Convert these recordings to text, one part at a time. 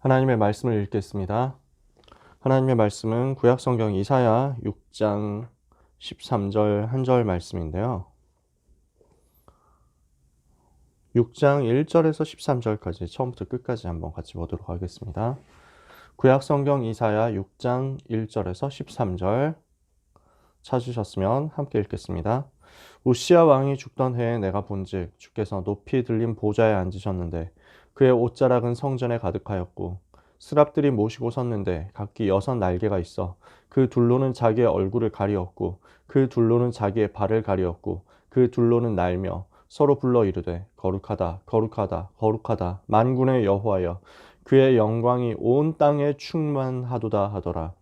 하나님의 말씀을 읽겠습니다. 하나님의 말씀은 구약성경 이사야 6장 13절 한 절 말씀인데요. 6장 1절에서 13절까지 처음부터 끝까지 한번 같이 보도록 하겠습니다. 구약성경 이사야 6장 1절에서 13절 찾으셨으면 함께 읽겠습니다. 우시야 왕이 죽던 해에 내가 본즉 주께서 높이 들린 보좌에 앉으셨는데 그의 옷자락은 성전에 가득하였고 스랍들이 모시고 섰는데 각기 6 날개가 있어 그 둘로는 자기의 얼굴을 가리었고 그 둘로는 자기의 발을 가리었고 그 둘로는 날며 서로 불러 이르되 거룩하다 거룩하다 거룩하다 만군의 여호와여 그의 영광이 온 땅에 충만하도다 하더라.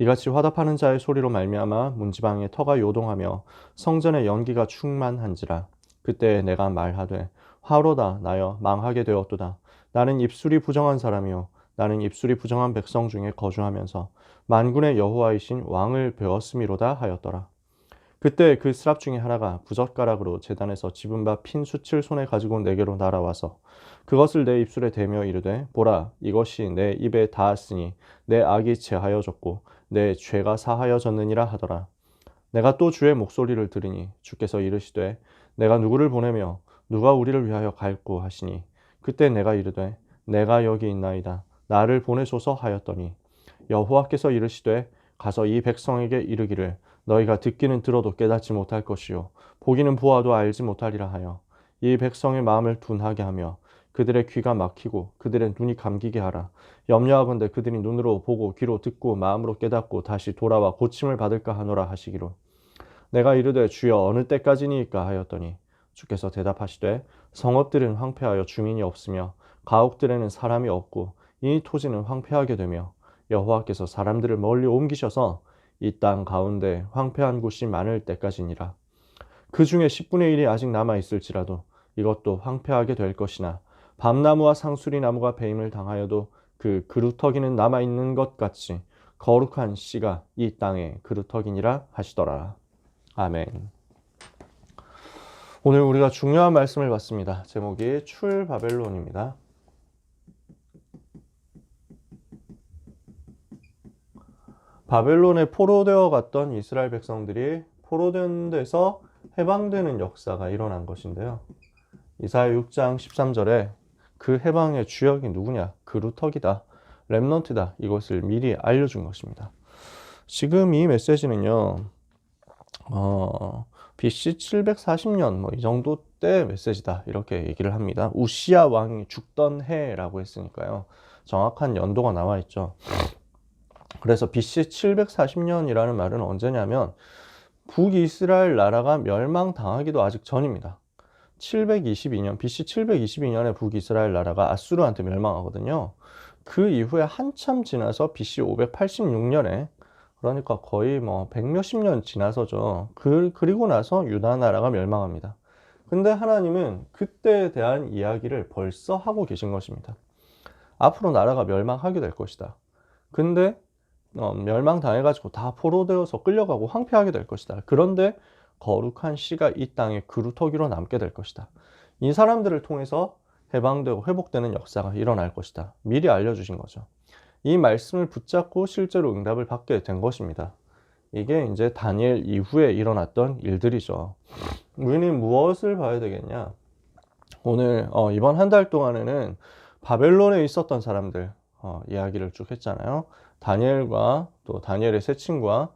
이같이 화답하는 자의 소리로 말미암아 문지방의 터가 요동하며 성전의 연기가 충만한지라. 그때 내가 말하되 화로다 나여 망하게 되었도다. 나는 입술이 부정한 사람이요 나는 입술이 부정한 백성 중에 거주하면서 만군의 여호와이신 왕을 배웠음이로다 하였더라. 그때 그 스랍 중에 하나가 부젓가락으로 제단에서 집은 바 핀 숯을 손에 가지고 내게로 날아와서 그것을 내 입술에 대며 이르되 보라 이것이 내 입에 닿았으니 내 악이 제하여졌고 내 죄가 사하여졌느니라 하더라. 내가 또 주의 목소리를 들으니 주께서 이르시되 내가 누구를 보내며 누가 우리를 위하여 갈꼬 하시니 그때 내가 이르되 내가 여기 있나이다 나를 보내소서 하였더니 여호와께서 이르시되 가서 이 백성에게 이르기를 너희가 듣기는 들어도 깨닫지 못할 것이요 보기는 보아도 알지 못하리라 하여 이 백성의 마음을 둔하게 하며 그들의 귀가 막히고 그들의 눈이 감기게 하라. 염려하건대 그들이 눈으로 보고 귀로 듣고 마음으로 깨닫고 다시 돌아와 고침을 받을까 하노라 하시기로. 내가 이르되 주여 어느 때까지니이까 하였더니 주께서 대답하시되 성읍들은 황폐하여 주민이 없으며 가옥들에는 사람이 없고 이 토지는 황폐하게 되며 여호와께서 사람들을 멀리 옮기셔서 이 땅 가운데 황폐한 곳이 많을 때까지니라. 그 중에 10분의 1이 아직 남아 있을지라도 이것도 황폐하게 될 것이나 밤나무와 상수리 나무가 배임을 당하여도 그 그루터기는 남아 있는 것 같이 거룩한 씨가 이 땅에 그루터기니라 하시더라. 아멘. 오늘 우리가 중요한 말씀을 봤습니다. 제목이 출바벨론입니다. 바벨론에 포로되어 갔던 이스라엘 백성들이 포로된 데서 해방되는 역사가 일어난 것인데요. 이사야 6장 13절에 그 해방의 주역이 누구냐? 그루터기다. 렘넌트다. 이것을 미리 알려준 것입니다. 지금 이 메시지는요. BC 740년 이 정도 때 메시지다. 이렇게 얘기를 합니다. 우시야 왕이 죽던 해라고 했으니까요. 정확한 연도가 나와 있죠. 그래서 BC 740년이라는 말은 언제냐면 북이스라엘 나라가 멸망당하기도 아직 전입니다. 722년, BC 722년에 북이스라엘 나라가 아수르한테 멸망하거든요. 그 이후에 한참 지나서 BC 586년에 그러니까 거의 100몇십 년 지나서죠. 그리고 나서 유다 나라가 멸망합니다. 근데 하나님은 그때에 대한 이야기를 벌써 하고 계신 것입니다. 앞으로 나라가 멸망하게 될 것이다. 근데 멸망당해가지고 다 포로되어서 끌려가고 황폐하게 될 것이다. 그런데 거룩한 씨가 이 땅에 그루터기로 남게 될 것이다. 이 사람들을 통해서 해방되고 회복되는 역사가 일어날 것이다. 미리 알려주신 거죠. 이 말씀을 붙잡고 실제로 응답을 받게 된 것입니다. 이게 이제 다니엘 이후에 일어났던 일들이죠. 우리는 무엇을 봐야 되겠냐? 오늘 이번 한 달 동안에는 바벨론에 있었던 사람들 이야기를 쭉 했잖아요. 다니엘과 또 다니엘의 세 친구와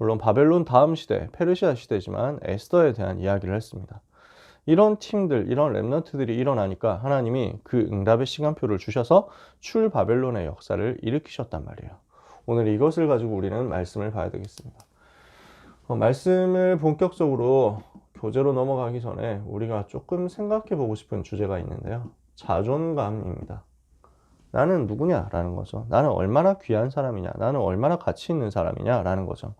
물론 바벨론 다음 시대, 페르시아 시대지만 에스더에 대한 이야기를 했습니다. 이런 팀들, 이런 렘넌트들이 일어나니까 하나님이 그 응답의 시간표를 주셔서 출바벨론의 역사를 일으키셨단 말이에요. 오늘 이것을 가지고 우리는 말씀을 봐야 되겠습니다. 말씀을 본격적으로 교재로 넘어가기 전에 우리가 조금 생각해 보고 싶은 주제가 있는데요. 자존감입니다. 나는 누구냐라는 거죠. 나는 얼마나 귀한 사람이냐, 나는 얼마나 가치 있는 사람이냐라는 거죠.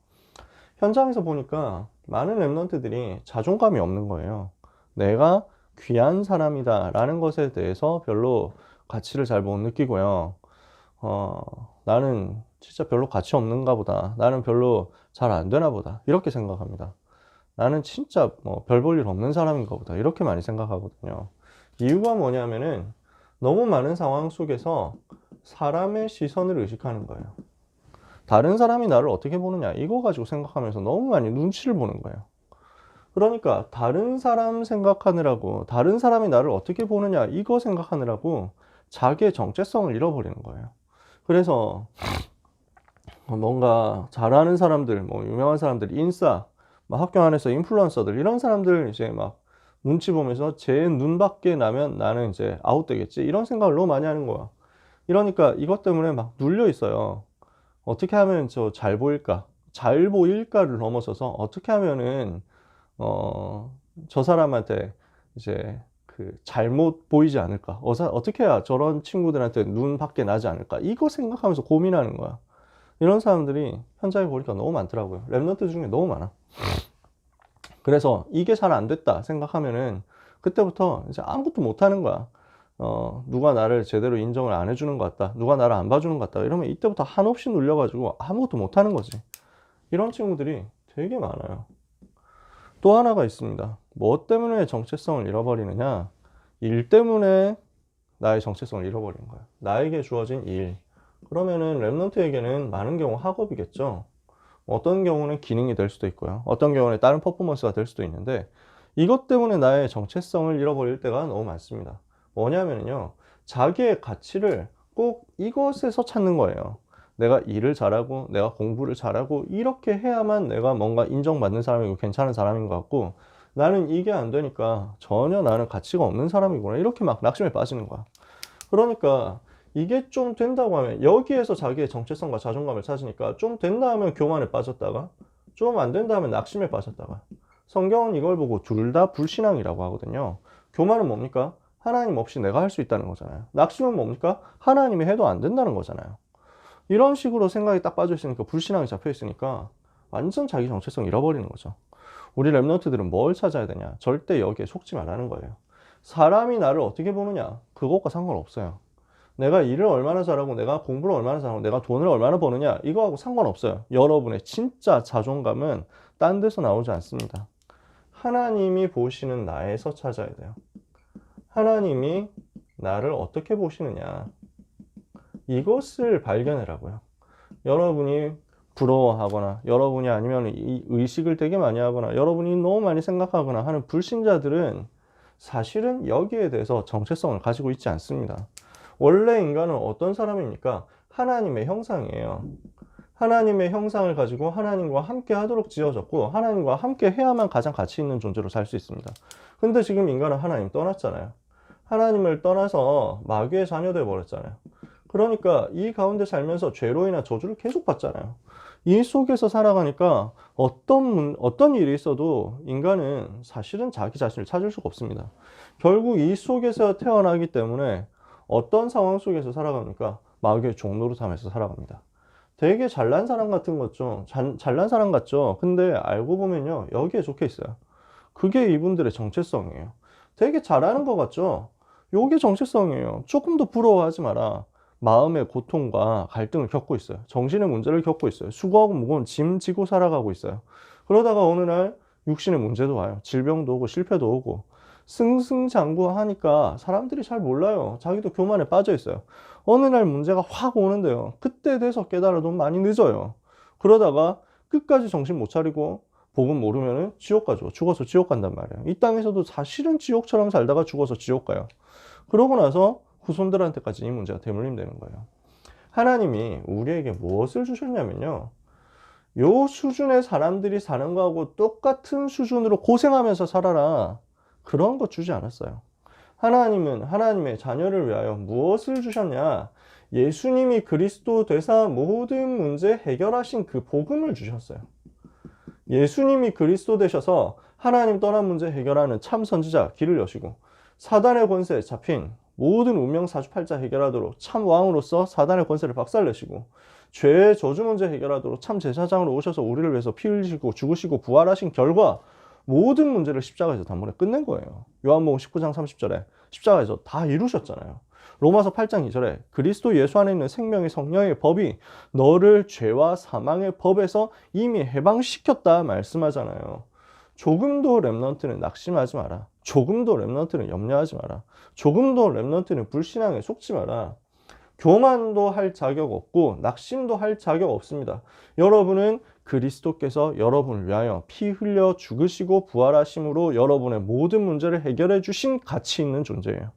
현장에서 보니까 많은 렘넌트들이 자존감이 없는 거예요. 내가 귀한 사람이다 라는 것에 대해서 별로 가치를 잘 못 느끼고요. 나는 진짜 별로 가치 없는가 보다. 나는 별로 잘 안 되나 보다. 이렇게 생각합니다. 나는 진짜 별 볼 일 없는 사람인가 보다. 이렇게 많이 생각하거든요. 이유가 뭐냐면은 너무 많은 상황 속에서 사람의 시선을 의식하는 거예요. 다른 사람이 나를 어떻게 보느냐 이거 가지고 생각하면서 너무 많이 눈치를 보는 거예요. 그러니까 다른 사람 생각하느라고, 다른 사람이 나를 어떻게 보느냐 이거 생각하느라고 자기의 정체성을 잃어버리는 거예요. 그래서 뭔가 잘하는 사람들, 뭐 유명한 사람들, 인싸, 막 학교 안에서 인플루언서들 이런 사람들 이제 막 눈치 보면서 제 눈 밖에 나면 나는 이제 아웃되겠지 이런 생각을 너무 많이 하는 거야. 이러니까 이것 때문에 막 눌려 있어요. 어떻게 하면 저 잘 보일까? 잘 보일까를 넘어서서 어떻게 하면은 저 사람한테 이제 그 잘못 보이지 않을까? 어떻게 해야 저런 친구들한테 눈 밖에 나지 않을까? 이거 생각하면서 고민하는 거야. 이런 사람들이 현장에 보니까 너무 많더라고요. 랩런트 중에 너무 많아. 그래서 이게 잘 안 됐다 생각하면은 그때부터 이제 아무것도 못 하는 거야. 누가 나를 제대로 인정을 안 해주는 것 같다. 누가 나를 안 봐주는 것 같다. 이러면 이때부터 한없이 눌려가지고 아무것도 못 하는 거지. 이런 친구들이 되게 많아요. 또 하나가 있습니다. 뭐 때문에 정체성을 잃어버리느냐? 일 때문에 나의 정체성을 잃어버리는 거야. 나에게 주어진 일. 그러면은 랩런트에게는 많은 경우 학업이겠죠. 어떤 경우는 기능이 될 수도 있고요. 어떤 경우는 다른 퍼포먼스가 될 수도 있는데 이것 때문에 나의 정체성을 잃어버릴 때가 너무 많습니다. 뭐냐면요. 자기의 가치를 꼭 이것에서 찾는 거예요. 내가 일을 잘하고 내가 공부를 잘하고 이렇게 해야만 내가 뭔가 인정받는 사람이고 괜찮은 사람인 것 같고 나는 이게 안 되니까 전혀 나는 가치가 없는 사람이구나 이렇게 막 낙심에 빠지는 거야. 그러니까 이게 좀 된다고 하면 여기에서 자기의 정체성과 자존감을 찾으니까 좀 된다 하면 교만에 빠졌다가 좀 안 된다 하면 낙심에 빠졌다가 성경은 이걸 보고 둘 다 불신앙이라고 하거든요. 교만은 뭡니까? 하나님 없이 내가 할 수 있다는 거잖아요. 낙심은 뭡니까? 하나님이 해도 안 된다는 거잖아요. 이런 식으로 생각이 딱 빠져 있으니까 불신앙이 잡혀 있으니까 완전 자기 정체성 잃어버리는 거죠. 우리 랩런트들은 뭘 찾아야 되냐? 절대 여기에 속지 말라는 거예요. 사람이 나를 어떻게 보느냐? 그것과 상관없어요. 내가 일을 얼마나 잘하고 내가 공부를 얼마나 잘하고 내가 돈을 얼마나 버느냐 이거하고 상관없어요. 여러분의 진짜 자존감은 딴 데서 나오지 않습니다. 하나님이 보시는 나에서 찾아야 돼요. 하나님이 나를 어떻게 보시느냐 이것을 발견하라고요. 여러분이 부러워하거나 여러분이 아니면 이 의식을 되게 많이 하거나 여러분이 너무 많이 생각하거나 하는 불신자들은 사실은 여기에 대해서 정체성을 가지고 있지 않습니다. 원래 인간은 어떤 사람입니까? 하나님의 형상이에요. 하나님의 형상을 가지고 하나님과 함께 하도록 지어졌고 하나님과 함께 해야만 가장 가치 있는 존재로 살 수 있습니다. 근데 지금 인간은 하나님 떠났잖아요. 하나님을 떠나서 마귀의 자녀 되어 버렸잖아요. 그러니까 이 가운데 살면서 죄로 인한 저주를 계속 받잖아요. 이 속에서 살아가니까 어떤 일이 있어도 인간은 사실은 자기 자신을 찾을 수가 없습니다. 결국 이 속에서 태어나기 때문에 어떤 상황 속에서 살아갑니까? 마귀의 종노릇하면서 살아갑니다. 되게 잘난 사람 같은 거죠. 잘난 사람 같죠. 근데 알고 보면요. 여기에 적혀 있어요. 그게 이분들의 정체성이에요. 되게 잘하는 것 같죠. 요게 정체성이에요. 조금 더 부러워하지 마라. 마음의 고통과 갈등을 겪고 있어요. 정신의 문제를 겪고 있어요. 수고하고 무거운 짐 지고 살아가고 있어요. 그러다가 어느 날 육신의 문제도 와요. 질병도 오고 실패도 오고 승승장구하니까 사람들이 잘 몰라요. 자기도 교만에 빠져 있어요. 어느 날 문제가 확 오는데요. 그때 돼서 깨달아도 많이 늦어요. 그러다가 끝까지 정신 못 차리고 복음 모르면은 지옥 가죠. 죽어서 지옥 간단 말이에요. 이 땅에서도 사실은 지옥처럼 살다가 죽어서 지옥 가요. 그러고 나서 후손들한테까지 이 문제가 대물림되는 거예요. 하나님이 우리에게 무엇을 주셨냐면요. 요 수준의 사람들이 사는 거하고 똑같은 수준으로 고생하면서 살아라. 그런 거 주지 않았어요. 하나님은 하나님의 자녀를 위하여 무엇을 주셨냐? 예수님이 그리스도 되사 모든 문제 해결하신 그 복음을 주셨어요. 예수님이 그리스도 되셔서 하나님 떠난 문제 해결하는 참 선지자 길을 여시고 사단의 권세에 잡힌 모든 운명 사주팔자 해결하도록 참 왕으로서 사단의 권세를 박살내시고 죄의 저주 문제 해결하도록 참 제사장으로 오셔서 우리를 위해서 피 흘리시고 죽으시고 부활하신 결과 모든 문제를 십자가에서 단번에 끝낸 거예요. 요한복음 19장 30절에 십자가에서 다 이루셨잖아요. 로마서 8장 2절에 그리스도 예수 안에 있는 생명의 성령의 법이 너를 죄와 사망의 법에서 이미 해방시켰다 말씀하잖아요. 조금도 랩런트는 낙심하지 마라. 조금도 랩런트는 염려하지 마라. 조금도 랩런트는 불신앙에 속지 마라. 교만도 할 자격 없고 낙심도 할 자격 없습니다. 여러분은 그리스도께서 여러분을 위하여 피 흘려 죽으시고 부활하심으로 여러분의 모든 문제를 해결해 주신 가치 있는 존재예요.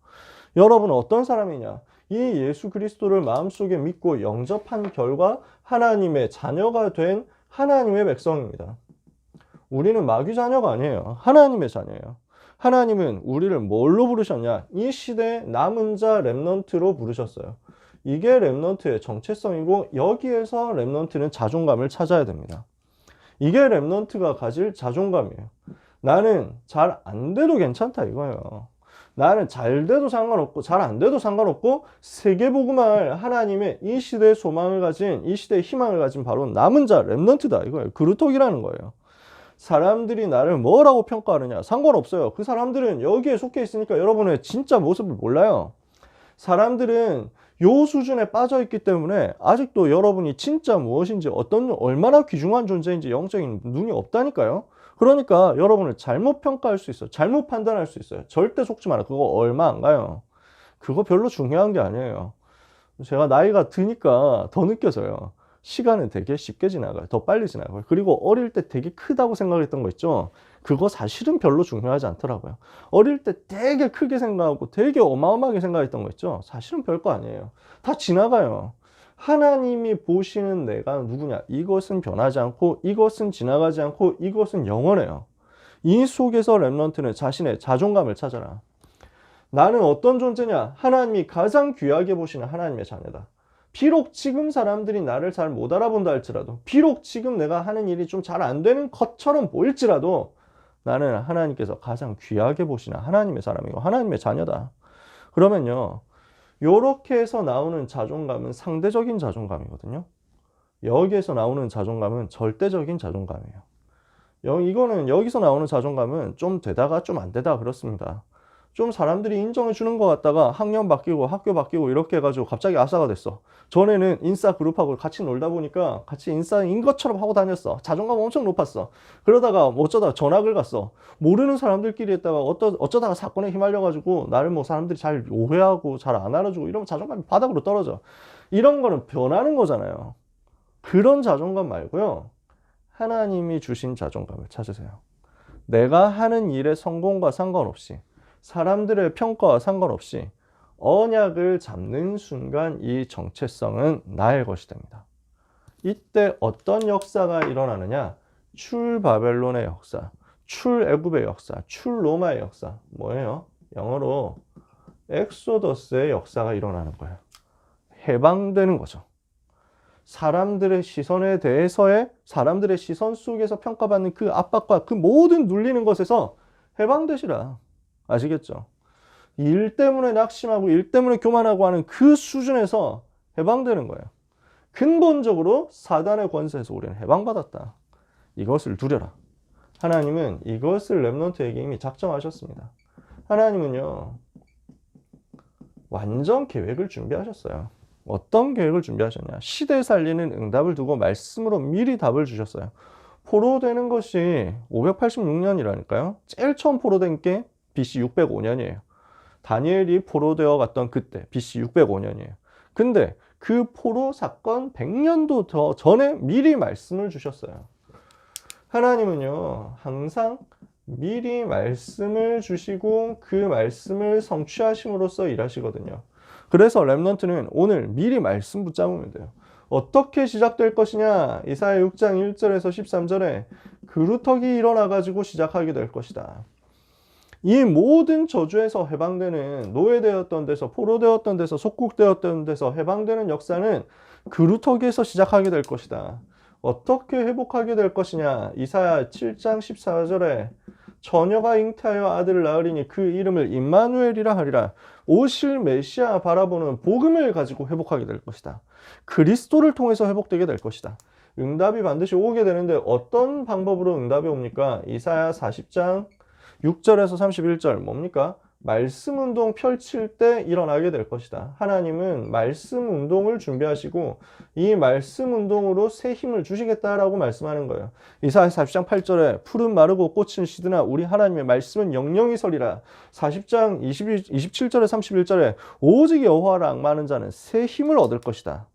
여러분은 어떤 사람이냐? 이 예수 그리스도를 마음속에 믿고 영접한 결과 하나님의 자녀가 된 하나님의 백성입니다. 우리는 마귀 자녀가 아니에요. 하나님의 자녀예요. 하나님은 우리를 뭘로 부르셨냐? 이 시대의 남은 자 렘넌트로 부르셨어요. 이게 렘넌트의 정체성이고 여기에서 렘넌트는 자존감을 찾아야 됩니다. 이게 렘넌트가 가질 자존감이에요. 나는 잘 안 돼도 괜찮다 이거예요. 나는 잘 돼도 상관없고 잘 안 돼도 상관없고 세계복음할 하나님의 이 시대의 소망을 가진 이 시대의 희망을 가진 바로 남은 자 렘넌트다 이거예요. 그루터기라는 거예요. 사람들이 나를 뭐라고 평가하느냐 상관없어요. 그 사람들은 여기에 속해 있으니까 여러분의 진짜 모습을 몰라요. 사람들은 요 수준에 빠져 있기 때문에 아직도 여러분이 진짜 무엇인지 얼마나 귀중한 존재인지 영적인 눈이 없다니까요. 그러니까 여러분을 잘못 평가할 수 있어요. 잘못 판단할 수 있어요. 절대 속지 마라. 그거 얼마 안 가요. 그거 별로 중요한 게 아니에요. 제가 나이가 드니까 더 느껴져요. 시간은 되게 쉽게 지나가요. 더 빨리 지나가요. 그리고 어릴 때 되게 크다고 생각했던 거 있죠? 그거 사실은 별로 중요하지 않더라고요. 어릴 때 되게 크게 생각하고 되게 어마어마하게 생각했던 거 있죠? 사실은 별거 아니에요. 다 지나가요. 하나님이 보시는 내가 누구냐? 이것은 변하지 않고 이것은 지나가지 않고 이것은 영원해요. 이 속에서 렘넌트는 자신의 자존감을 찾아라. 나는 어떤 존재냐? 하나님이 가장 귀하게 보시는 하나님의 자녀다. 비록 지금 사람들이 나를 잘 못 알아본다 할지라도, 비록 지금 내가 하는 일이 좀 잘 안 되는 것처럼 보일지라도 나는 하나님께서 가장 귀하게 보시는 하나님의 사람이고 하나님의 자녀다. 그러면요, 요렇게 해서 나오는 자존감은 상대적인 자존감이거든요. 여기에서 나오는 자존감은 절대적인 자존감이에요. 이거는 여기서 나오는 자존감은 좀 되다가 좀 안 되다 그렇습니다. 좀 사람들이 인정해 주는 것 같다가 학년 바뀌고 학교 바뀌고 이렇게 해가지고 갑자기 아싸가 됐어. 전에는 인싸 그룹하고 같이 놀다 보니까 같이 인싸인 것처럼 하고 다녔어. 자존감 엄청 높았어. 그러다가 어쩌다가 전학을 갔어. 모르는 사람들끼리 했다가 어쩌다가 사건에 휘말려가지고 나를 뭐 사람들이 잘 오해하고 잘 안 알아주고 이러면 자존감이 바닥으로 떨어져. 이런 거는 변하는 거잖아요. 그런 자존감 말고요. 하나님이 주신 자존감을 찾으세요. 내가 하는 일의 성공과 상관없이 사람들의 평가와 상관없이 언약을 잡는 순간 이 정체성은 나의 것이 됩니다. 이때 어떤 역사가 일어나느냐? 출바벨론의 역사, 출애굽의 역사, 출로마의 역사. 뭐예요? 영어로 엑소더스의 역사가 일어나는 거예요. 해방되는 거죠. 사람들의 시선에 대해서의 사람들의 시선 속에서 평가받는 그 압박과 그 모든 눌리는 것에서 해방되시라. 아시겠죠? 일 때문에 낙심하고 일 때문에 교만하고 하는 그 수준에서 해방되는 거예요. 근본적으로 사단의 권세에서 우리는 해방받았다. 이것을 누려라. 하나님은 이것을 렘넌트에게 이미 작정하셨습니다. 하나님은요, 완전 계획을 준비하셨어요. 어떤 계획을 준비하셨냐? 시대 살리는 응답을 두고 말씀으로 미리 답을 주셨어요. 포로되는 것이 586년이라니까요. 제일 처음 포로된 게 BC 605년이에요. 다니엘이 포로되어 갔던 그때 BC 605년이에요. 근데 그 포로 사건 100년도 더 전에 미리 말씀을 주셨어요. 하나님은요, 항상 미리 말씀을 주시고 그 말씀을 성취하심으로써 일하시거든요. 그래서 렘넌트는 오늘 미리 말씀 붙잡으면 돼요. 어떻게 시작될 것이냐? 이사야 6장 1절에서 13절에 그루터기 일어나가지고 시작하게 될 것이다. 이 모든 저주에서 해방되는, 노예되었던 데서, 포로되었던 데서, 속국되었던 데서 해방되는 역사는 그루터기에서 시작하게 될 것이다. 어떻게 회복하게 될 것이냐? 이사야 7장 14절에 처녀가 잉태하여 아들을 낳으리니 그 이름을 임마누엘이라 하리라. 오실 메시아 바라보는 복음을 가지고 회복하게 될 것이다. 그리스도를 통해서 회복되게 될 것이다. 응답이 반드시 오게 되는데 어떤 방법으로 응답이 옵니까? 이사야 40장 6절에서 31절 뭡니까? 말씀 운동 펼칠 때 일어나게 될 것이다. 하나님은 말씀 운동을 준비하시고 이 말씀 운동으로 새 힘을 주시겠다라고 말씀하는 거예요. 이사야 40장 8절에 푸른 마르고 꽃은 시드나 우리 하나님의 말씀은 영영이 서리라. 40장 27절에 31절에 오직 여호와를 앙마하는 자는 새 힘을 얻을 것이다.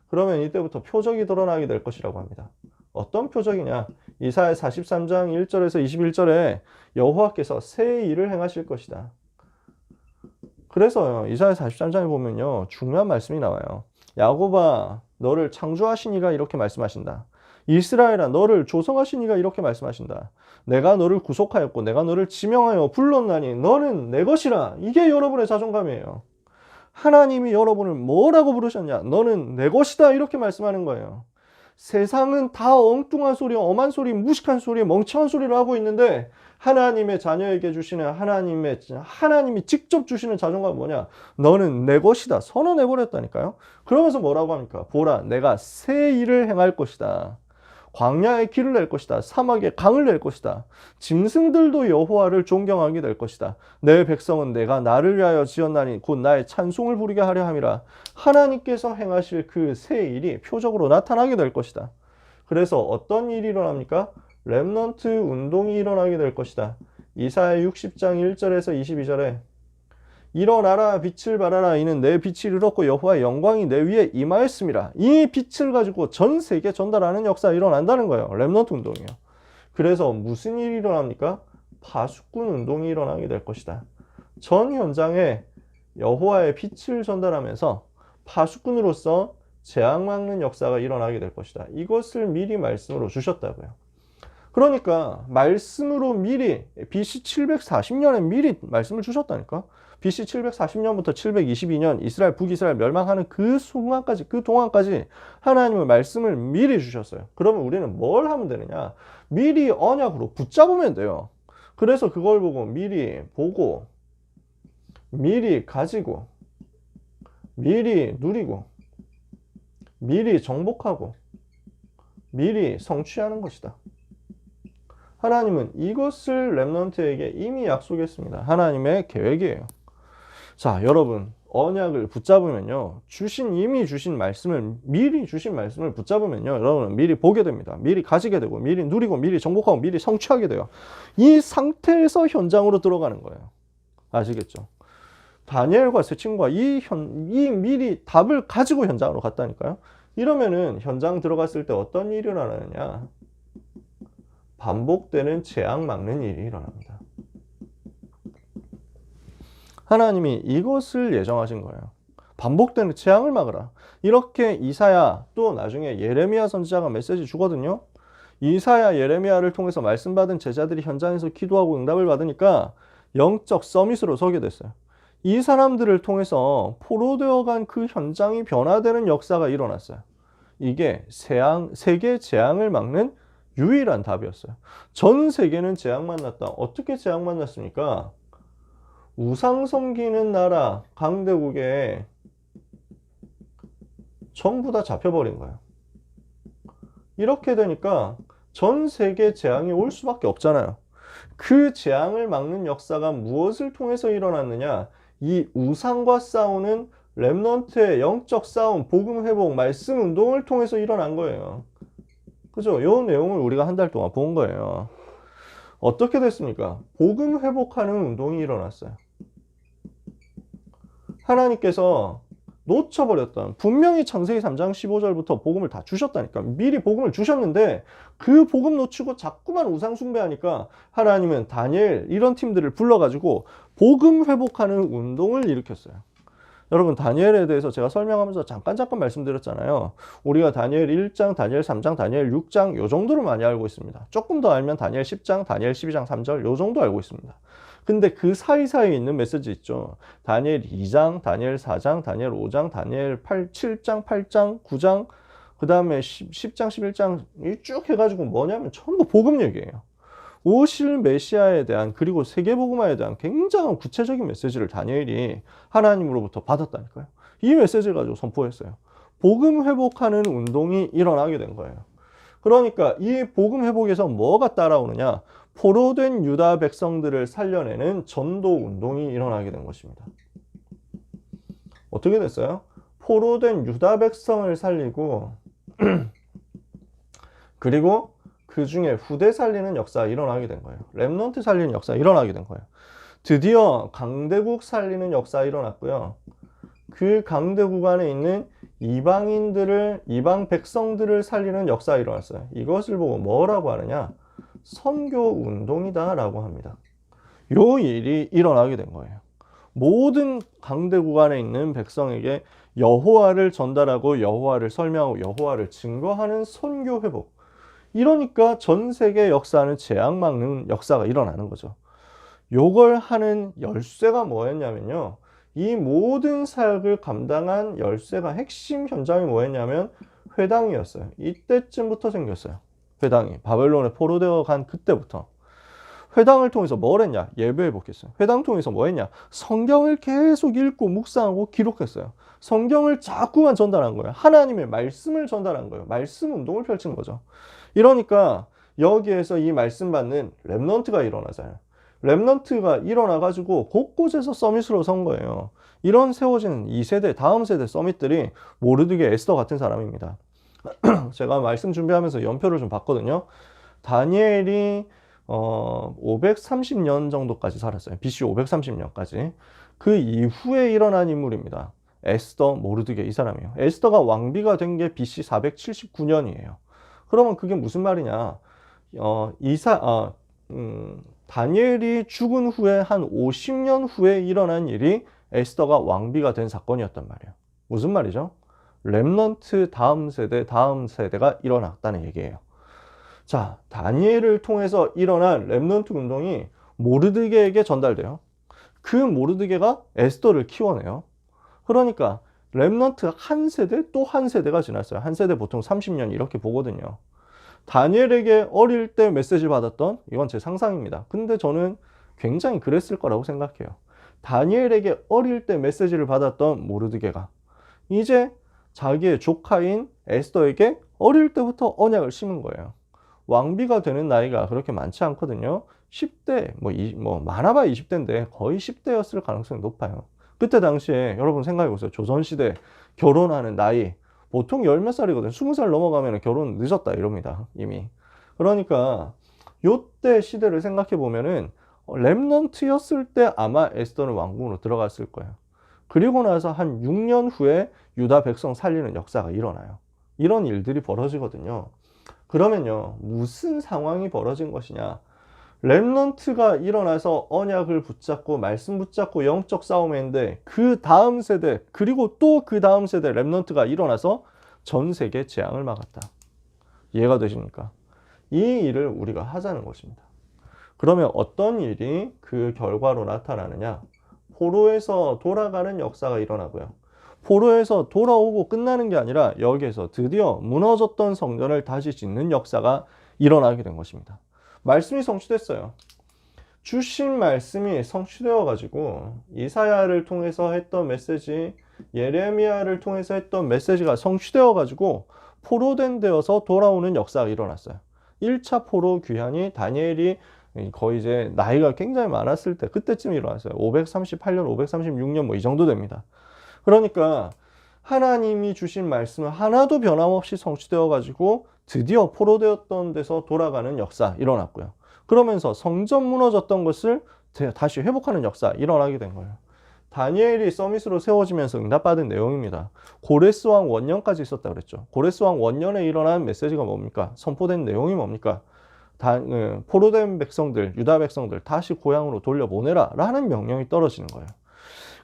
그러면 이때부터 표적이 드러나게 될 것이라고 합니다. 어떤 표적이냐? 이사야 43장 1절에서 21절에 여호와께서 새 일을 행하실 것이다. 그래서 이사야 43장에 보면요, 중요한 말씀이 나와요. 야곱아, 너를 창조하신 이가 이렇게 말씀하신다. 이스라엘아, 너를 조성하신 이가 이렇게 말씀하신다. 내가 너를 구속하였고 내가 너를 지명하여 불렀나니 너는 내 것이라. 이게 여러분의 자존감이에요. 하나님이 여러분을 뭐라고 부르셨냐? 너는 내 것이다. 이렇게 말씀하는 거예요. 세상은 다 엉뚱한 소리, 엄한 소리, 무식한 소리, 멍청한 소리를 하고 있는데 하나님의 자녀에게 주시는 하나님이 직접 주시는 자존감은 뭐냐? 너는 내 것이다. 선언해버렸다니까요. 그러면서 뭐라고 합니까? 보라, 내가 새 일을 행할 것이다. 광야에 길을 낼 것이다. 사막에 강을 낼 것이다. 짐승들도 여호와를 존경하게 될 것이다. 내 백성은 내가 나를 위하여 지었나니 곧 나의 찬송을 부르게 하려 함이라. 하나님께서 행하실 그 새 일이 표적으로 나타나게 될 것이다. 그래서 어떤 일이 일어납니까? 렘넌트 운동이 일어나게 될 것이다. 이사야 60장 1절에서 22절에 일어나라 빛을 발하라 이는 내 빛이 이르렀고 여호와의 영광이 내 위에 임하였음이라. 이 빛을 가지고 전 세계에 전달하는 역사가 일어난다는 거예요. 렘넌트 운동이요. 그래서 무슨 일이 일어납니까? 파수꾼 운동이 일어나게 될 것이다. 전 현장에 여호와의 빛을 전달하면서 파수꾼으로서 재앙 막는 역사가 일어나게 될 것이다. 이것을 미리 말씀으로 주셨다고요. 그러니까 말씀으로 미리 BC 740년에 미리 말씀을 주셨다니까. BC 740년부터 722년 이스라엘 북이스라엘 멸망하는 그 순간까지, 그 동안까지 하나님의 말씀을 미리 주셨어요. 그러면 우리는 뭘 하면 되느냐? 미리 언약으로 붙잡으면 돼요. 그래서 그걸 보고 미리 보고 미리 가지고 미리 누리고 미리 정복하고 미리 성취하는 것이다. 하나님은 이것을 렘넌트에게 이미 약속했습니다. 하나님의 계획이에요. 자, 여러분, 언약을 붙잡으면요, 이미 주신 말씀을, 미리 주신 말씀을 붙잡으면요, 여러분은 미리 보게 됩니다. 미리 가지게 되고, 미리 누리고, 미리 정복하고, 미리 성취하게 돼요. 이 상태에서 현장으로 들어가는 거예요. 아시겠죠? 다니엘과 세 친구가 이 미리 답을 가지고 현장으로 갔다니까요. 이러면은 현장 들어갔을 때 어떤 일이 일어나느냐? 반복되는 재앙 막는 일이 일어납니다. 하나님이 이것을 예정하신 거예요. 반복되는 재앙을 막으라. 이렇게 이사야 또 나중에 예레미야 선지자가 메시지 주거든요. 이사야 예레미야를 통해서 말씀받은 제자들이 현장에서 기도하고 응답을 받으니까 영적 서밋으로 서게 됐어요. 이 사람들을 통해서 포로되어간 그 현장이 변화되는 역사가 일어났어요. 이게 세계 재앙을 막는 유일한 답이었어요. 전 세계는 재앙 만났다. 어떻게 재앙 만났습니까? 우상 섬기는 나라 강대국에 전부 다 잡혀버린 거예요. 이렇게 되니까 전 세계 재앙이 올 수밖에 없잖아요. 그 재앙을 막는 역사가 무엇을 통해서 일어났느냐? 이 우상과 싸우는 렘넌트의 영적 싸움, 복음 회복, 말씀 운동을 통해서 일어난 거예요. 그죠? 이 내용을 우리가 한 달 동안 본 거예요. 어떻게 됐습니까? 복음 회복하는 운동이 일어났어요. 하나님께서 놓쳐버렸던, 분명히 창세기 3장 15절부터 복음을 다 주셨다니까. 미리 복음을 주셨는데 그 복음 놓치고 자꾸만 우상 숭배하니까 하나님은 다니엘 이런 팀들을 불러가지고 복음 회복하는 운동을 일으켰어요. 여러분, 다니엘에 대해서 제가 설명하면서 잠깐 말씀드렸잖아요. 우리가 다니엘 1장, 다니엘 3장, 다니엘 6장 요 정도로 많이 알고 있습니다. 조금 더 알면 다니엘 10장, 다니엘 12장 3절 요 정도 알고 있습니다. 근데 그 사이사이에 있는 메시지 있죠. 다니엘 2장, 다니엘 4장, 다니엘 5장, 다니엘 7장, 8장, 9장, 그 다음에 10장, 11장 쭉 해가지고 뭐냐면 전부 복음 얘기예요. 오실 메시아에 대한, 그리고 세계복음화에 대한 굉장한 구체적인 메시지를 다니엘이 하나님으로부터 받았다니까요. 이 메시지를 가지고 선포했어요. 복음 회복하는 운동이 일어나게 된 거예요. 그러니까 이 복음 회복에서 뭐가 따라오느냐? 포로된 유다 백성들을 살려내는 전도 운동이 일어나게 된 것입니다. 어떻게 됐어요? 포로된 유다 백성을 살리고 그리고 그 중에 후대 살리는 역사가 일어나게 된 거예요. 렘넌트 살리는 역사가 일어나게 된 거예요. 드디어 강대국 살리는 역사가 일어났고요. 그 강대국 안에 있는 이방 백성들을 살리는 역사가 일어났어요. 이것을 보고 뭐라고 하느냐? 선교 운동이다 라고 합니다. 요 일이 일어나게 된 거예요. 모든 강대국 안에 있는 백성에게 여호와를 전달하고 여호와를 설명하고 여호와를 증거하는 선교 회복. 이러니까 전 세계 역사는 재앙 막는 역사가 일어나는 거죠. 요걸 하는 열쇠가 뭐였냐면요. 이 모든 사역을 감당한 열쇠가 핵심 현장이 뭐였냐면 회당이었어요. 이때쯤부터 생겼어요. 회당이 바벨론에 포로되어 간 그때부터. 회당을 통해서 뭘 했냐? 예배 회복했어요. 회당 통해서 뭐 했냐? 성경을 계속 읽고 묵상하고 기록했어요. 성경을 자꾸만 전달한 거예요. 하나님의 말씀을 전달한 거예요. 말씀 운동을 펼친 거죠. 이러니까 여기에서 이 말씀 받는 렘넌트가 일어나잖아요. 렘넌트가 일어나가지고 곳곳에서 서밋으로 선 거예요. 이런 세워지는 2세대, 다음 세대 서밋들이 모르드게 에스더 같은 사람입니다. 제가 말씀 준비하면서 연표를 좀 봤거든요. 다니엘이 530년 정도까지 살았어요. BC 530년까지. 그 이후에 일어난 인물입니다. 에스더, 모르드게 이 사람이에요. 에스더가 왕비가 된 게 BC 479년이에요. 그러면 그게 무슨 말이냐? 다니엘이 죽은 후에 한 50년 후에 일어난 일이 에스더가 왕비가 된 사건이었단 말이에요. 무슨 말이죠? 렘넌트 다음 세대가 일어났다는 얘기예요. 자, 다니엘을 통해서 일어난 렘넌트 운동이 모르드게에게 전달돼요. 그 모르드게가 에스더를 키워내요. 그러니까 렘넌트 한 세대 또 한 세대가 지났어요. 한 세대 보통 30년 이렇게 보거든요. 다니엘에게 어릴 때 메시지 받았던, 이건 제 상상입니다. 근데 저는 굉장히 그랬을 거라고 생각해요. 다니엘에게 어릴 때 메시지를 받았던 모르드게가 이제 자기의 조카인 에스더에게 어릴 때부터 언약을 심은 거예요. 왕비가 되는 나이가 그렇게 많지 않거든요. 10대, 많아봐야 20대인데 거의 10대였을 가능성이 높아요. 그때 당시에 여러분 생각해보세요. 조선시대 결혼하는 나이 보통 열 몇 살이거든요. 20살 넘어가면 결혼 늦었다 이럽니다. 이미. 그러니까 요때 시대를 생각해보면은 렘넌트였을 때 아마 에스더는 왕궁으로 들어갔을 거예요. 그리고 나서 한 6년 후에 유다 백성 살리는 역사가 일어나요. 이런 일들이 벌어지거든요. 그러면요, 무슨 상황이 벌어진 것이냐? 렘넌트가 일어나서 언약을 붙잡고 말씀 붙잡고 영적 싸움했는데 그 다음 세대 그리고 또 그 다음 세대 렘넌트가 일어나서 전 세계 재앙을 막았다. 이해가 되십니까? 이 일을 우리가 하자는 것입니다. 그러면 어떤 일이 그 결과로 나타나느냐? 포로에서 돌아가는 역사가 일어나고요. 포로에서 돌아오고 끝나는 게 아니라 여기에서 드디어 무너졌던 성전을 다시 짓는 역사가 일어나게 된 것입니다. 말씀이 성취됐어요. 주신 말씀이 성취되어 가지고 이사야를 통해서 했던 메시지, 예레미야를 통해서 했던 메시지가 성취되어 가지고 포로된 데여서 돌아오는 역사가 일어났어요. 1차 포로 귀환이 다니엘이 거의 이제 나이가 굉장히 많았을 때 그때쯤 일어났어요. 538년, 536년 이 정도 됩니다. 그러니까 하나님이 주신 말씀은 하나도 변함없이 성취되어 가지고 드디어 포로되었던 데서 돌아가는 역사 일어났고요. 그러면서 성전 무너졌던 것을 다시 회복하는 역사 일어나게 된 거예요. 다니엘이 서밋으로 세워지면서 응답받은 내용입니다. 고레스 왕 원년까지 있었다 그랬죠. 고레스 왕 원년에 일어난 메시지가 뭡니까? 선포된 내용이 뭡니까? 포로된 백성들, 유다 백성들 다시 고향으로 돌려보내라 라는 명령이 떨어지는 거예요.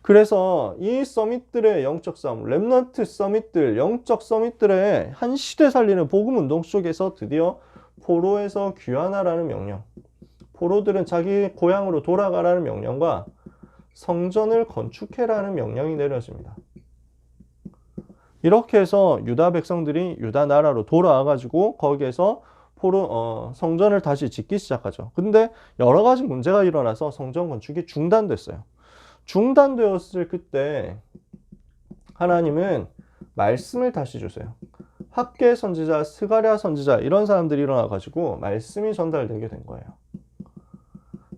그래서 이 서밋들의 영적 싸움, 렘넌트 서밋들, 영적 서밋들의 한 시대 살리는 복음 운동 속에서 드디어 포로에서 귀환하라는 명령, 포로들은 자기 고향으로 돌아가라는 명령과 성전을 건축해라는 명령이 내려집니다. 이렇게 해서 유다 백성들이 유다 나라로 돌아와가지고 거기에서 성전을 다시 짓기 시작하죠. 근데 여러 가지 문제가 일어나서 성전 건축이 중단됐어요. 중단되었을 그때 하나님은 말씀을 다시 주세요. 학개 선지자, 스가랴 선지자 이런 사람들이 일어나가지고 말씀이 전달되게 된 거예요.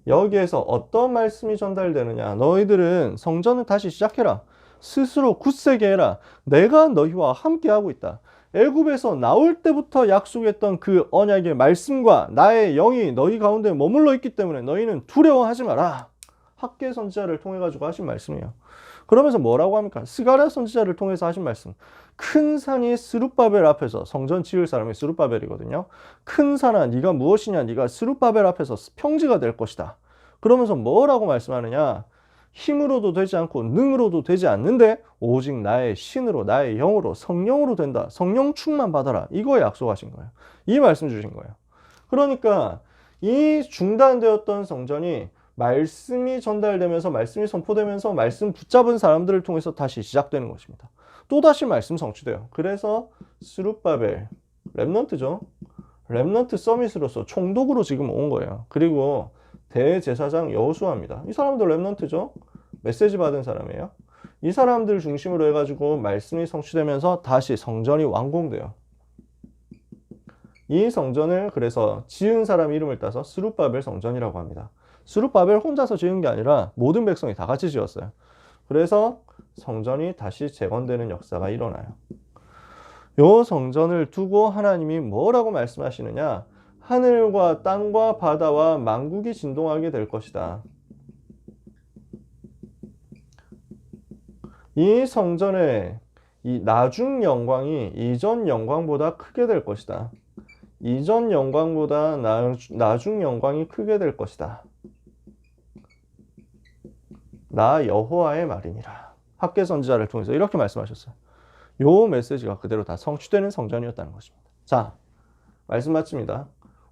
여기에서 어떤 말씀이 전달되느냐. 너희들은 성전을 다시 시작해라. 스스로 굳세게 해라. 내가 너희와 함께하고 있다. 애굽에서 나올 때부터 약속했던 그 언약의 말씀과 나의 영이 너희 가운데 머물러 있기 때문에 너희는 두려워하지 마라. 학개 선지자를 통해 가지고 하신 말씀이에요. 그러면서 뭐라고 합니까? 스가랴 선지자를 통해서 하신 말씀. 큰 산이 스룹바벨 앞에서, 성전 지을 사람이 스룹바벨이거든요. 큰 산아 네가 무엇이냐? 네가 스룹바벨 앞에서 평지가 될 것이다. 그러면서 뭐라고 말씀하느냐? 힘으로도 되지 않고 능으로도 되지 않는데 오직 나의 신으로, 나의 영으로, 성령으로 된다. 성령 충만 받아라. 이거 약속하신 거예요. 이 말씀 주신 거예요. 그러니까 이 중단되었던 성전이 말씀이 전달되면서, 말씀이 선포되면서 말씀 붙잡은 사람들을 통해서 다시 시작되는 것입니다. 또다시 말씀 성취돼요. 그래서 스룹바벨, 렘넌트죠. 렘넌트 서밋으로서 총독으로 지금 온 거예요. 그리고 대제사장 여호수아입니다. 이 사람도 렘넌트죠. 메시지 받은 사람이에요. 이 사람들 중심으로 해가지고 말씀이 성취되면서 다시 성전이 완공돼요. 이 성전을 그래서 지은 사람 이름을 따서 스룹바벨 성전이라고 합니다. 스룹바벨 혼자서 지은 게 아니라 모든 백성이 다 같이 지었어요. 그래서 성전이 다시 재건되는 역사가 일어나요. 요 성전을 두고 하나님이 뭐라고 말씀하시느냐? 하늘과 땅과 바다와 만국이 진동하게 될 것이다. 이 성전의 이 나중 영광이 이전 영광보다 크게 될 것이다. 이전 영광보다 나중 영광이 크게 될 것이다. 나 여호와의 말이니라. 학개 선지자를 통해서 이렇게 말씀하셨어요. 요 메시지가 그대로 다 성취되는 성전이었다는 것입니다. 자, 말씀 마칩니다.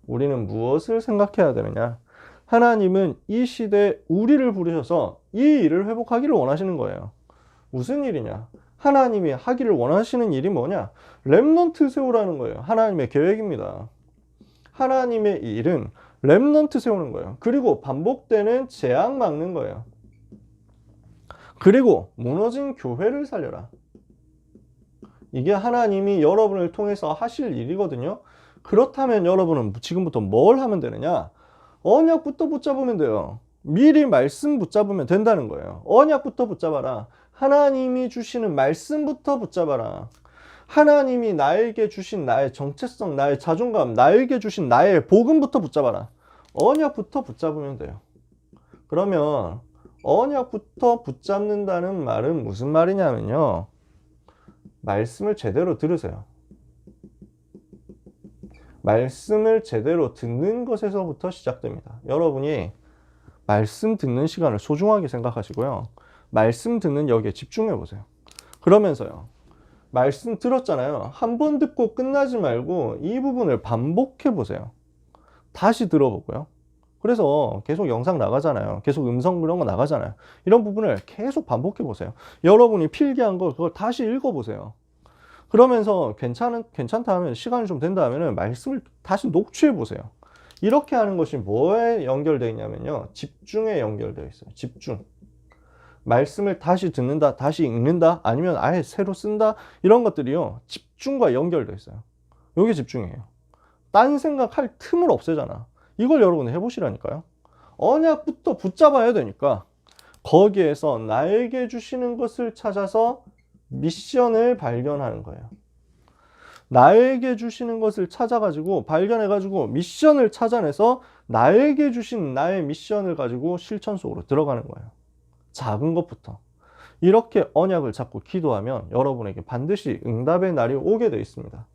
우리는 무엇을 생각해야 되느냐? 하나님은 이 시대에 우리를 부르셔서 이 일을 회복하기를 원하시는 거예요. 무슨 일이냐? 하나님이 하기를 원하시는 일이 뭐냐? 렘넌트 세우라는 거예요. 하나님의 계획입니다. 하나님의 일은 렘넌트 세우는 거예요. 그리고 반복되는 재앙 막는 거예요. 그리고 무너진 교회를 살려라. 이게 하나님이 여러분을 통해서 하실 일이거든요. 그렇다면 여러분은 지금부터 뭘 하면 되느냐? 언약부터 붙잡으면 돼요. 미리 말씀 붙잡으면 된다는 거예요. 언약부터 붙잡아라. 하나님이 주시는 말씀부터 붙잡아라. 하나님이 나에게 주신 나의 정체성, 나의 자존감, 나에게 주신 나의 복음부터 붙잡아라. 언약부터 붙잡으면 돼요. 그러면 언약부터 붙잡는다는 말은 무슨 말이냐면요. 말씀을 제대로 들으세요. 말씀을 제대로 듣는 것에서부터 시작됩니다. 여러분이 말씀 듣는 시간을 소중하게 생각하시고요. 말씀 듣는 여기에 집중해 보세요. 그러면서요. 말씀 들었잖아요. 한 번 듣고 끝나지 말고 이 부분을 반복해 보세요. 다시 들어보고요. 그래서 계속 영상 나가잖아요. 계속 음성 이런 거 나가잖아요. 이런 부분을 계속 반복해 보세요. 여러분이 필기한 걸 그걸 다시 읽어 보세요. 그러면서 괜찮다 하면, 시간이 좀 된다 하면은 말씀을 다시 녹취해 보세요. 이렇게 하는 것이 뭐에 연결되어 있냐면요. 집중에 연결되어 있어요. 집중. 말씀을 다시 듣는다, 다시 읽는다, 아니면 아예 새로 쓴다, 이런 것들이요. 집중과 연결되어 있어요. 이게 집중이에요. 딴 생각할 틈을 없애잖아. 이걸 여러분 해보시라니까요. 언약부터 붙잡아야 되니까 거기에서 나에게 주시는 것을 찾아서 미션을 발견하는 거예요. 나에게 주시는 것을 찾아가지고 발견해가지고 미션을 찾아내서 나에게 주신 나의 미션을 가지고 실천 속으로 들어가는 거예요. 작은 것부터. 이렇게 언약을 잡고 기도하면 여러분에게 반드시 응답의 날이 오게 되어 있습니다.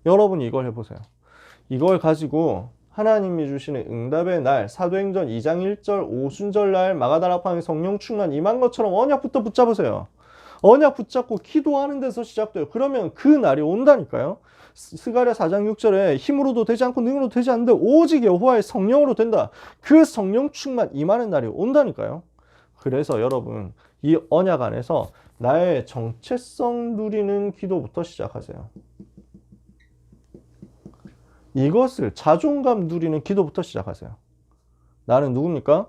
여러분이 이걸 해보세요. 이걸 가지고 하나님이 주시는 응답의 날, 사도행전 2장 1절 오순절 날 마가다락방에 성령 충만 임한 것처럼 언약부터 붙잡으세요. 언약 붙잡고 기도하는 데서 시작돼요. 그러면 그 날이 온다니까요. 스가랴 4장 6절에 힘으로도 되지 않고 능으로도 되지 않는데 오직 여호와의 성령으로 된다. 그 성령 충만 임하는 날이 온다니까요. 그래서 여러분, 이 언약 안에서 나의 정체성 누리는 기도부터 시작하세요. 이것을 자존감 누리는 기도부터 시작하세요. 나는 누굽니까?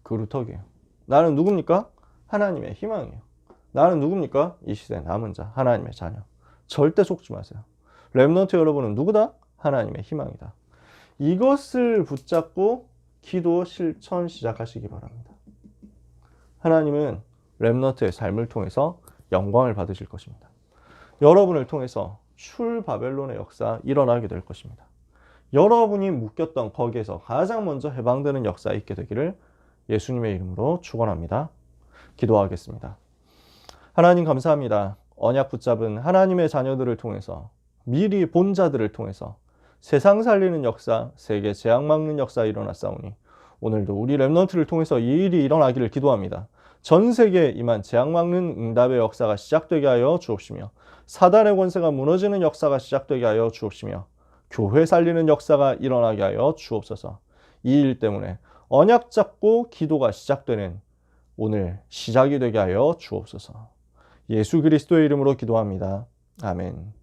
그루터기예요. 나는 누굽니까? 하나님의 희망이에요. 나는 누굽니까? 이 시대의 남은 자, 하나님의 자녀. 절대 속지 마세요. 렘넌트 여러분은 누구다? 하나님의 희망이다. 이것을 붙잡고 기도 실천 시작하시기 바랍니다. 하나님은 렘넌트의 삶을 통해서 영광을 받으실 것입니다. 여러분을 통해서 출바벨론의 역사 일어나게 될 것입니다. 여러분이 묶였던 거기에서 가장 먼저 해방되는 역사 있게 되기를 예수님의 이름으로 축원합니다. 기도하겠습니다. 하나님 감사합니다. 언약 붙잡은 하나님의 자녀들을 통해서 미리 본 자들을 통해서 세상 살리는 역사, 세계 재앙 막는 역사 일어났사오니 오늘도 우리 렘넌트를 통해서 이 일이 일어나기를 기도합니다. 전 세계에 임한 재앙 막는 응답의 역사가 시작되게 하여 주옵시며 사단의 권세가 무너지는 역사가 시작되게 하여 주옵시며 교회 살리는 역사가 일어나게 하여 주옵소서. 이 일 때문에 언약 잡고 기도가 시작되는 오늘 시작이 되게 하여 주옵소서. 예수 그리스도의 이름으로 기도합니다. 아멘.